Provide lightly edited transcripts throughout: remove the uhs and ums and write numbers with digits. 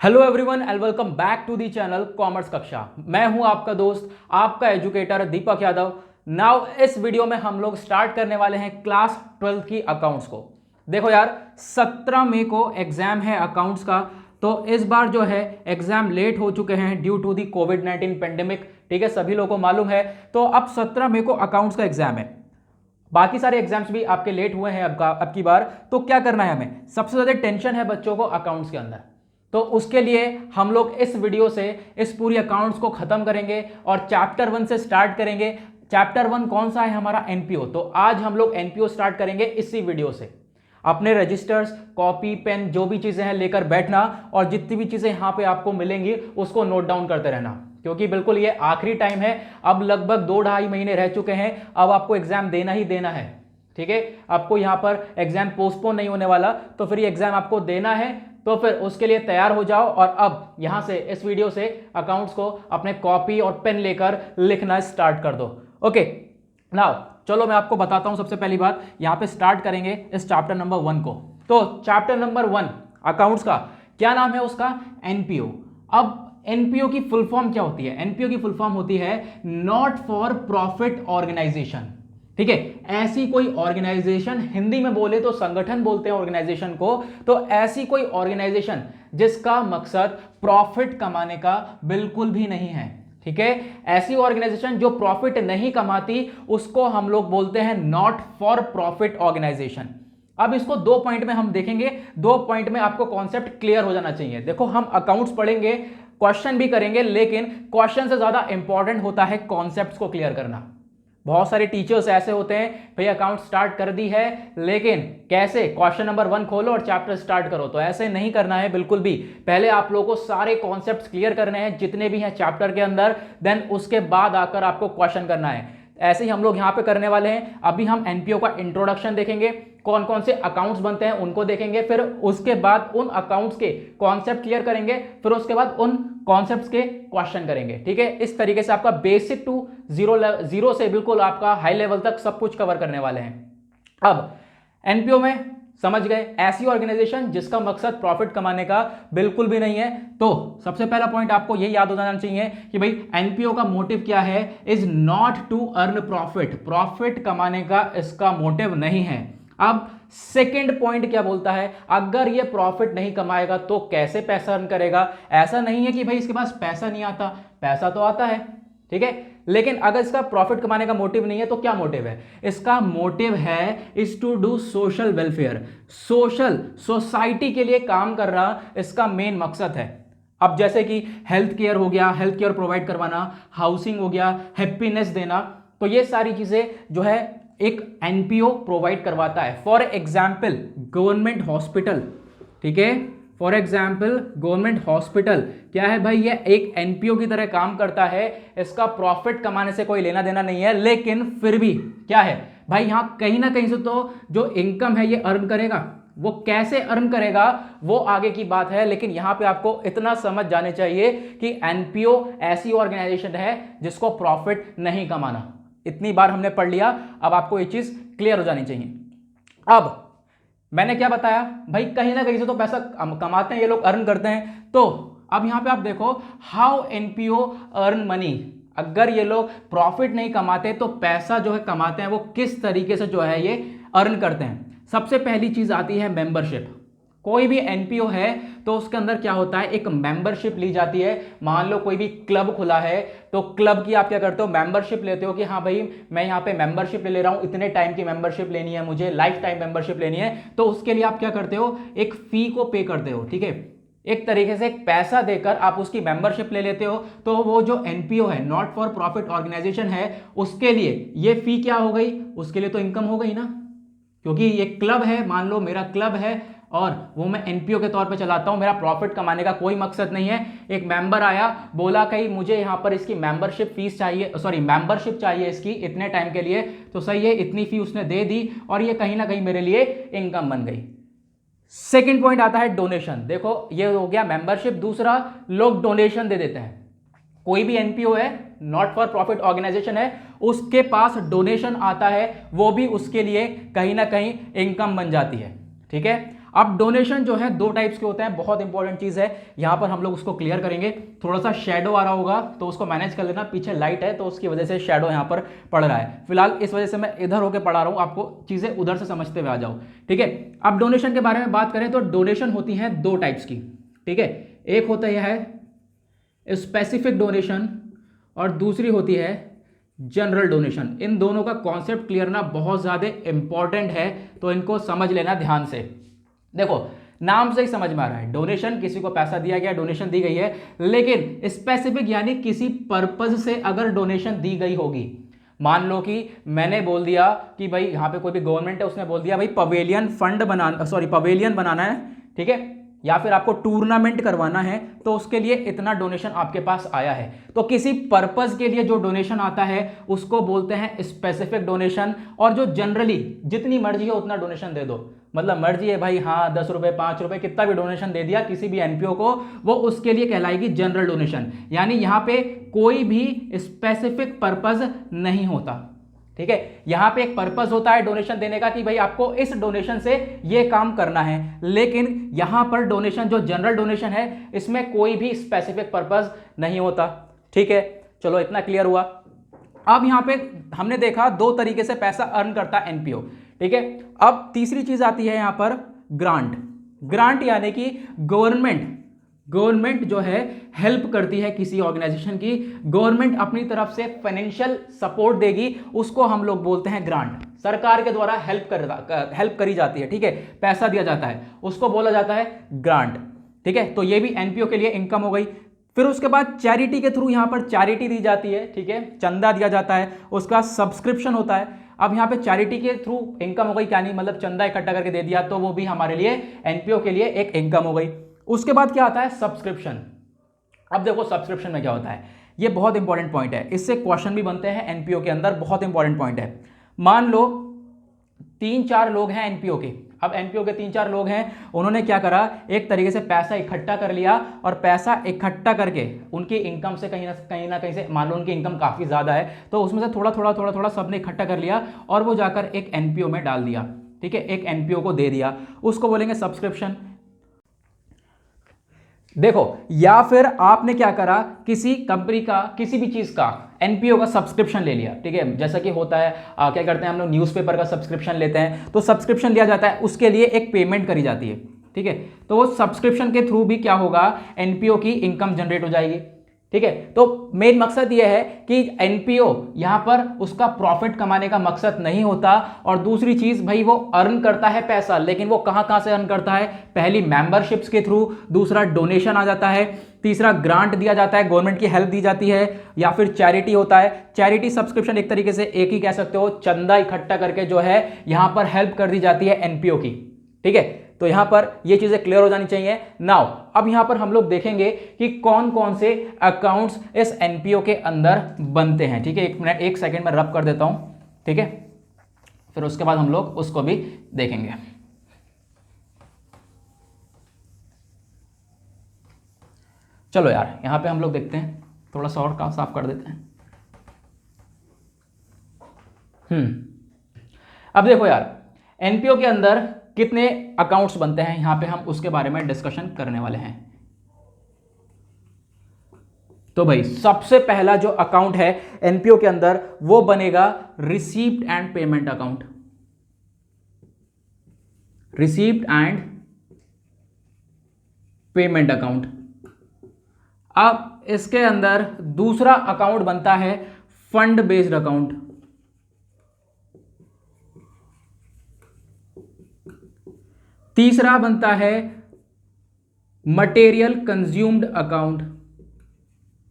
Hello everyone and welcome back to the channel commerce कक्षा। मैं हूं आपका दोस्त, आपका एजुकेटर दीपक यादव। नाउ इस वीडियो में हम लोग स्टार्ट करने वाले हैं क्लास 12 की अकाउंट्स को। देखो यार, 17 मई को एग्जाम है अकाउंट्स का, तो इस बार जो है एग्जाम लेट हो चुके हैं ड्यू टू दी कोविड-19 पेंडेमिक। ठीक है, सभी लोगों को मालूम है। तो अब 17 मई को अकाउंट्स का एग्जाम है। बाकी सारे एग्जाम्स भी आपके लेट हुए हैं अब की बार। तो क्या करना है, हमें सबसे ज्यादा टेंशन है बच्चों को अकाउंट्स के अंदर। तो उसके लिए हम लोग इस वीडियो से इस पूरी अकाउंट्स को खत्म करेंगे और चैप्टर 1 से स्टार्ट करेंगे। चैप्टर 1 कौन सा है? हमारा एनपीओ। तो आज हम लोग एनपीओ स्टार्ट करेंगे इसी वीडियो से। अपने रजिस्टर्स, कॉपी, पेन, जो भी चीजें हैं लेकर बैठना और जितनी भी चीजें यहां पे आपको मिलेंगी उसको नोट डाउन करते रहना, क्योंकि बिल्कुल ये आखिरी टाइम है। अब लगभग 2-2.5 महीने रह चुके हैं, अब आपको एग्जाम देना ही देना है। ठीक है, आपको यहां पर एग्जाम पोस्टपोन नहीं होने वाला, तो फिर ये एग्जाम आपको देना है। तो फिर उसके लिए तैयार हो जाओ और अब यहां से इस वीडियो से अकाउंट्स को अपने कॉपी और पेन लेकर लिखना स्टार्ट कर दो। ओके, नाउ चलो मैं आपको बताता हूं। सबसे पहली बात, यहां पे स्टार्ट करेंगे इस चैप्टर नंबर 1 को। तो चैप्टर नंबर 1 अकाउंट्स का क्या नाम है? उसका एनपीओ। अब एनपीओ की फुल फॉर्म क्या होती है? एनपीओ की फुल फॉर्म होती है नॉट फॉर प्रॉफिट ऑर्गेनाइजेशन। ठीक है, ऐसी कोई ऑर्गेनाइजेशन, हिंदी में बोले तो संगठन बोलते हैं ऑर्गेनाइजेशन को। तो ऐसी कोई ऑर्गेनाइजेशन जिसका मकसद प्रॉफिट कमाने का बिल्कुल भी नहीं है। ठीक है, ऐसी ऑर्गेनाइजेशन जो प्रॉफिट नहीं कमाती उसको हम लोग बोलते हैं नॉट फॉर प्रॉफिट ऑर्गेनाइजेशन। अब इसको 2 पॉइंट में हम देखेंगे। 2 पॉइंट में आपको कॉन्सेप्ट क्लियर हो जाना चाहिए। देखो, हम अकाउंट्स पढ़ेंगे, क्वेश्चन भी करेंगे, लेकिन क्वेश्चन से ज्यादा इंपॉर्टेंट होता है कॉन्सेप्ट्स को क्लियर करना। बहुत सारे टीचर्स ऐसे होते हैं, भाई अकाउंट स्टार्ट कर दी है लेकिन कैसे, क्वेश्चन नंबर 1 खोलो और चैप्टर स्टार्ट करो। तो ऐसे नहीं करना है बिल्कुल भी। पहले आप लोगों को सारे कॉन्सेप्ट्स क्लियर करने हैं जितने भी हैं चैप्टर के अंदर, देन उसके बाद आकर आपको क्वेश्चन करना है। ऐसे ही हम लोग यहां पे करने वाले हैं। अभी हम एनपीओ का इंट्रोडक्शन देखेंगे, कौन कौन से अकाउंट्स बनते हैं उनको देखेंगे, फिर उसके बाद उन अकाउंट्स के कॉन्सेप्ट क्लियर करेंगे, फिर उसके बाद उन कॉन्सेप्ट्स के क्वेश्चन करेंगे। ठीक है, इस तरीके से आपका बेसिक टू जीरो से बिल्कुल आपका हाई लेवल तक सब कुछ कवर करने वाले हैं। अब एनपीओ में समझ गए, ऐसी ऑर्गेनाइजेशन जिसका मकसद प्रॉफिट कमाने का बिल्कुल भी नहीं है। तो सबसे पहला पॉइंट आपको यही याद हो जाना चाहिए कि भाई एनपीओ का मोटिव क्या है? Is not to earn profit. Profit कमाने का इसका मोटिव नहीं है। अब सेकंड पॉइंट क्या बोलता है? अगर ये प्रॉफिट नहीं कमाएगा तो कैसे पैसा अर्न करेगा? ऐसा नहीं है कि भाई इसके पास पैसा नहीं आता, पैसा तो आता है। ठीक है, लेकिन अगर इसका प्रॉफिट कमाने का मोटिव नहीं है तो क्या मोटिव है? इसका मोटिव है is to do social welfare. Social, society के लिए काम करना इसका मेन मकसद है। अब जैसे कि हेल्थ केयर हो गया, हेल्थ केयर प्रोवाइड करवाना, हाउसिंग हो गया, हैप्पीनेस देना, तो ये सारी चीजें जो है एक एनपीओ प्रोवाइड करवाता है। For example government hospital. ठीक है, फॉर एग्जाम्पल गवर्नमेंट हॉस्पिटल क्या है भाई? ये एक एनपीओ की तरह काम करता है। इसका प्रॉफिट कमाने से कोई लेना देना नहीं है, लेकिन फिर भी क्या है भाई, यहां कहीं ना कहीं से तो जो इनकम है ये अर्न करेगा। वो कैसे अर्न करेगा वो आगे की बात है, लेकिन यहां पे आपको इतना समझ जाने चाहिए कि एनपीओ ऐसी ऑर्गेनाइजेशन है जिसको प्रॉफिट नहीं कमाना। इतनी बार हमने पढ़ लिया, अब आपको ये चीज क्लियर हो जानी चाहिए। अब मैंने क्या बताया भाई, कहीं ना कहीं से तो पैसा कमाते हैं ये लोग, अर्न करते हैं। तो अब यहां पे आप देखो, हाउ एनपीओ अर्न मनी। अगर ये लोग प्रॉफिट नहीं कमाते तो पैसा जो है कमाते हैं वो किस तरीके से जो है ये अर्न करते हैं? सबसे पहली चीज आती है मेंबरशिप। कोई भी एनपीओ है तो उसके अंदर क्या होता है, एक मेंबरशिप ली जाती है। मान लो कोई भी क्लब खुला है तो क्लब की आप क्या करते हो, मेंबरशिप लेते हो कि हाँ भाई मैं यहाँ पे मेंबरशिप ले रहा हूँ, इतने टाइम की मेंबरशिप लेनी है मुझे, लाइफ टाइम मेंबरशिप लेनी है। तो उसके लिए आप क्या करते हो, एक फी को पे करते हो। ठीक है, एक तरीके से एक पैसा देकर आप उसकी मेंबरशिप ले लेते हो। तो वो जो एनपीओ है, नॉट फॉर प्रॉफिट ऑर्गेनाइजेशन है, उसके लिए ये फी क्या हो गई? उसके लिए तो इनकम हो गई ना, क्योंकि ये क्लब है। मान लो मेरा क्लब है और वो मैं एनपीओ के तौर पे चलाता हूं, मेरा प्रॉफिट कमाने का कोई मकसद नहीं है। एक मेंबर आया, बोला कि मुझे यहां पर इसकी मेंबरशिप फीस चाहिए, सॉरी मेंबरशिप चाहिए इसकी इतने टाइम के लिए। तो सही है, इतनी फी उसने दे दी और ये कहीं ना कहीं मेरे लिए इनकम बन गई। सेकंड पॉइंट आता है डोनेशन। देखो ये हो गया मेंबरशिप, दूसरा लोग डोनेशन दे देते हैं। कोई भी एनपीओ है, नॉट फॉर प्रॉफिट ऑर्गेनाइजेशन है, उसके पास डोनेशन आता है, वो भी उसके लिए कहीं ना कहीं इनकम बन जाती है। ठीक है, अब डोनेशन जो है दो टाइप्स के होते हैं, बहुत इंपॉर्टेंट चीज है, यहां पर हम लोग उसको क्लियर करेंगे। थोड़ा सा शेडो आ रहा होगा तो उसको मैनेज कर लेना, पीछे लाइट है तो उसकी वजह से शेडो यहां पर पड़ रहा है, फिलहाल इस वजह से मैं इधर होकर पढ़ा रहा हूं, आपको चीजें उधर से समझते हुए आ जाओ, ठीक है। अब डोनेशन के बारे में बात करें तो डोनेशन होती है दो टाइप्स की, ठीक है। एक होता है स्पेसिफिक डोनेशन और दूसरी होती है जनरल डोनेशन। इन दोनों का कॉन्सेप्ट क्लियर ना बहुत ज्यादा इंपॉर्टेंट है, तो इनको समझ लेना ध्यान से। देखो नाम से ही समझ में आ रहा है, डोनेशन किसी को पैसा दिया गया, डोनेशन दी गई है, लेकिन स्पेसिफिक यानी किसी पर्पज से अगर डोनेशन दी गई होगी, मान लो कि मैंने बोल दिया कि भाई यहां पे कोई भी गवर्नमेंट है, उसने बोल दिया भाई पवेलियन बनाना है, ठीक है, या फिर आपको टूर्नामेंट करवाना है, तो उसके लिए इतना डोनेशन आपके पास आया है, तो किसी पर्पस के लिए जो डोनेशन आता है उसको बोलते हैं स्पेसिफिक डोनेशन। और जो जनरली जितनी मर्जी है उतना डोनेशन दे दो, मतलब मर्जी है भाई, हाँ 10 रुपए 5 रुपए कितना भी डोनेशन दे दिया किसी भी एनपीओ को, वो उसके लिए कहलाएगी जनरल डोनेशन। यानी यहां पे कोई भी स्पेसिफिक पर्पस नहीं होता, ठीक है। यहां पे एक पर्पस होता है डोनेशन देने का कि भाई आपको इस डोनेशन से ये काम करना है, लेकिन यहां पर डोनेशन जो जनरल डोनेशन है इसमें कोई भी स्पेसिफिक पर्पस नहीं होता, ठीक है। चलो इतना क्लियर हुआ। अब यहां पे हमने देखा दो तरीके से पैसा अर्न करता है एनपीओ, ठीक है। अब तीसरी चीज आती है यहां पर ग्रांट। ग्रांट यानी कि गवर्नमेंट जो है हेल्प करती है किसी ऑर्गेनाइजेशन की, गवर्नमेंट अपनी तरफ से फाइनेंशियल सपोर्ट देगी, उसको हम लोग बोलते हैं ग्रांट। सरकार के द्वारा हेल्प करी जाती है, ठीक है, पैसा दिया जाता है, उसको बोला जाता है ग्रांट, ठीक है। तो ये भी एनपीओ के लिए इनकम हो गई। फिर उसके बाद चैरिटी के थ्रू यहां पर चैरिटी दी जाती है, ठीक है, चंदा दिया जाता है, उसका सब्सक्रिप्शन होता है। अब यहां पे चैरिटी के थ्रू इनकम हो गई, क्या नहीं, मतलब चंदा इकट्ठा करके दे दिया, तो वो भी हमारे लिए एनपीओ के लिए एक इनकम हो गई। उसके बाद क्या आता है, सब्सक्रिप्शन। अब देखो सब्सक्रिप्शन में क्या होता है, ये बहुत इंपॉर्टेंट पॉइंट है, इससे क्वेश्चन भी बनते हैं एनपीओ के अंदर, बहुत इंपॉर्टेंट पॉइंट है। मान लो 3-4 लोग हैं एनपीओ के, अब एनपीओ के 3-4 लोग हैं, उन्होंने क्या करा, एक तरीके से पैसा इकट्ठा कर लिया, और पैसा इकट्ठा करके उनकी इनकम से कहीं ना कहीं से, मान लो उनकी इनकम काफी ज्यादा है, तो उसमें से थोड़ा सबने इकट्ठा कर लिया और वो जाकर एक एनपीओ में डाल दिया, ठीक है, एक एनपीओ को दे दिया, उसको बोलेंगे सब्सक्रिप्शन। देखो, या फिर आपने क्या करा, किसी कंपनी का किसी भी चीज का एनपीओ का सब्सक्रिप्शन ले लिया, ठीक है, जैसा कि होता है क्या करते हैं हम लोग, न्यूज़पेपर का सब्सक्रिप्शन लेते हैं, तो सब्सक्रिप्शन लिया जाता है, उसके लिए एक पेमेंट करी जाती है, ठीक है। तो वो सब्सक्रिप्शन के थ्रू भी क्या होगा, एनपीओ की इनकम जनरेट हो जाएगी, ठीक है। तो मेन मकसद यह है कि एनपीओ यहां पर उसका प्रॉफिट कमाने का मकसद नहीं होता, और दूसरी चीज भाई वो अर्न करता है पैसा, लेकिन वो कहां कहां से अर्न करता है, पहली मेंबरशिप्स के थ्रू, दूसरा डोनेशन आ जाता है, तीसरा ग्रांट दिया जाता है, गवर्नमेंट की हेल्प दी जाती है, या फिर चैरिटी होता है। चैरिटी सब्सक्रिप्शन एक तरीके से एक ही कह सकते हो, चंदा इकट्ठा करके जो है यहां पर हेल्प कर दी जाती है एनपीओ की, ठीक है। तो यहां पर ये चीजें क्लियर हो जानी चाहिए। नाउ अब यहां पर हम लोग देखेंगे कि कौन कौन से अकाउंट्स इस एनपीओ के अंदर बनते हैं, ठीक है। एक सेकंड में रब कर देता हूं, ठीक है, फिर उसके बाद हम लोग उसको भी देखेंगे। चलो यार, यहां पे हम लोग देखते हैं, थोड़ा सा और साफ कर देते हैं। अब देखो यार, एनपीओ के अंदर कितने अकाउंट्स बनते हैं, यहां पे हम उसके बारे में डिस्कशन करने वाले हैं। तो भाई सबसे पहला जो अकाउंट है एनपीओ के अंदर, वो बनेगा received and payment account. Received and payment account. अब इसके अंदर दूसरा अकाउंट बनता है फंड बेस्ड अकाउंट। तीसरा बनता है मटेरियल कंज्यूम्ड अकाउंट,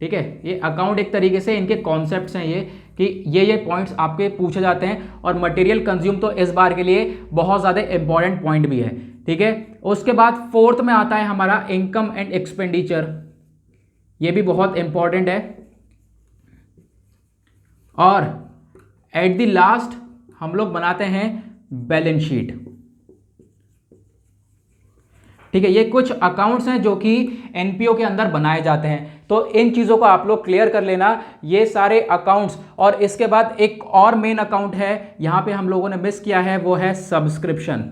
ठीक है। ये अकाउंट एक तरीके से इनके कॉन्सेप्ट्स हैं, ये कि ये पॉइंट्स आपके पूछे जाते हैं, और मटेरियल कंज्यूम तो इस बार के लिए बहुत ज्यादा इंपॉर्टेंट पॉइंट भी है, ठीक है। उसके बाद फोर्थ में आता है हमारा इनकम एंड एक्सपेंडिचर, ये भी बहुत इंपॉर्टेंट है। और एट द लास्ट हम लोग बनाते हैं बैलेंस शीट, ठीक है। ये कुछ अकाउंट्स हैं जो कि एनपीओ के अंदर बनाए जाते हैं, तो इन चीजों को आप लोग क्लियर कर लेना, ये सारे अकाउंट्स। और इसके बाद एक और मेन अकाउंट है, यहां पे हम लोगों ने मिस किया है, वो है सब्सक्रिप्शन।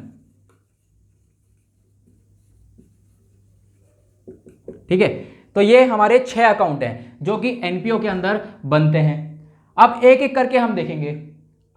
ठीक है, तो ये हमारे 6 अकाउंट हैं जो कि एनपीओ के अंदर बनते हैं। अब एक एक करके हम देखेंगे।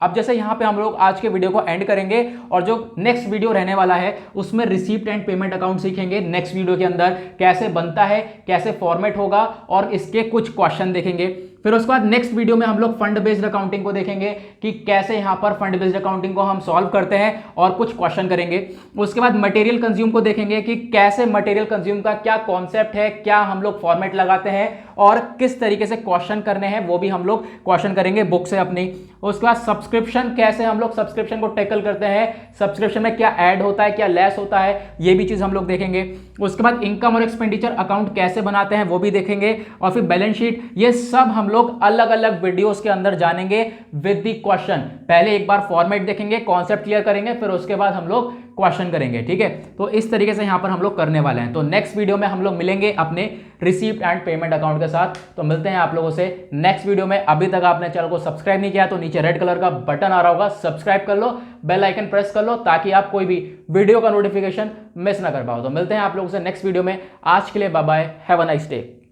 अब जैसे यहां पे हम लोग आज के वीडियो को एंड करेंगे और जो नेक्स्ट वीडियो रहने वाला है उसमें रिसीप्ट एंड पेमेंट अकाउंट सीखेंगे। नेक्स्ट वीडियो के अंदर कैसे बनता है, कैसे फॉर्मेट होगा और इसके कुछ क्वेश्चन देखेंगे। फिर उसके बाद नेक्स्ट वीडियो में हम लोग फंड बेस्ड अकाउंटिंग को देखेंगे कि कैसे यहां पर फंड बेस्ड अकाउंटिंग को हम सॉल्व करते हैं और कुछ क्वेश्चन करेंगे। उसके बाद मटेरियल कंज्यूम को देखेंगे कि कैसे मटेरियल कंज्यूम का क्या कॉन्सेप्ट है, क्या हम लोग फॉर्मेट लगाते हैं और किस तरीके से क्वेश्चन करने हैं, वो भी हम लोग क्वेश्चन करेंगे बुक से अपनी। उसके बाद सब्सक्रिप्शन, कैसे हम लोग सब्सक्रिप्शन को टैकल करते हैं, सब्सक्रिप्शन में क्या ऐड होता है, क्या लेस होता है, ये भी चीज हम लोग देखेंगे। उसके बाद इनकम और एक्सपेंडिचर अकाउंट कैसे बनाते हैं वो भी देखेंगे। और फिर बैलेंस शीट, ये सब हम लोग अलग अलग वीडियोस के अंदर जानेंगे विद द क्वेश्चन। पहले एक बार फॉर्मेट देखेंगे, कॉन्सेप्ट क्लियर करेंगे, फिर उसके बाद हम लोग क्वेश्चन करेंगे। ठीक है, तो इस तरीके से यहां पर हम लोग करने वाले हैं। तो नेक्स्ट वीडियो में हम लोग मिलेंगे अपने रिसीप्ट एंड पेमेंट अकाउंट के साथ। तो मिलते हैं आप लोगों से नेक्स्ट वीडियो में। अभी तक आपने चैनल को सब्सक्राइब नहीं किया तो नीचे रेड कलर का बटन आ रहा होगा, सब्सक्राइब कर लो, बेल आइकन प्रेस कर लो ताकि आप कोई भी वीडियो का नोटिफिकेशन मिस ना कर पाओ। तो मिलते हैं आप लोगों से नेक्स्ट वीडियो में। आज के लिए bye bye, have a nice day.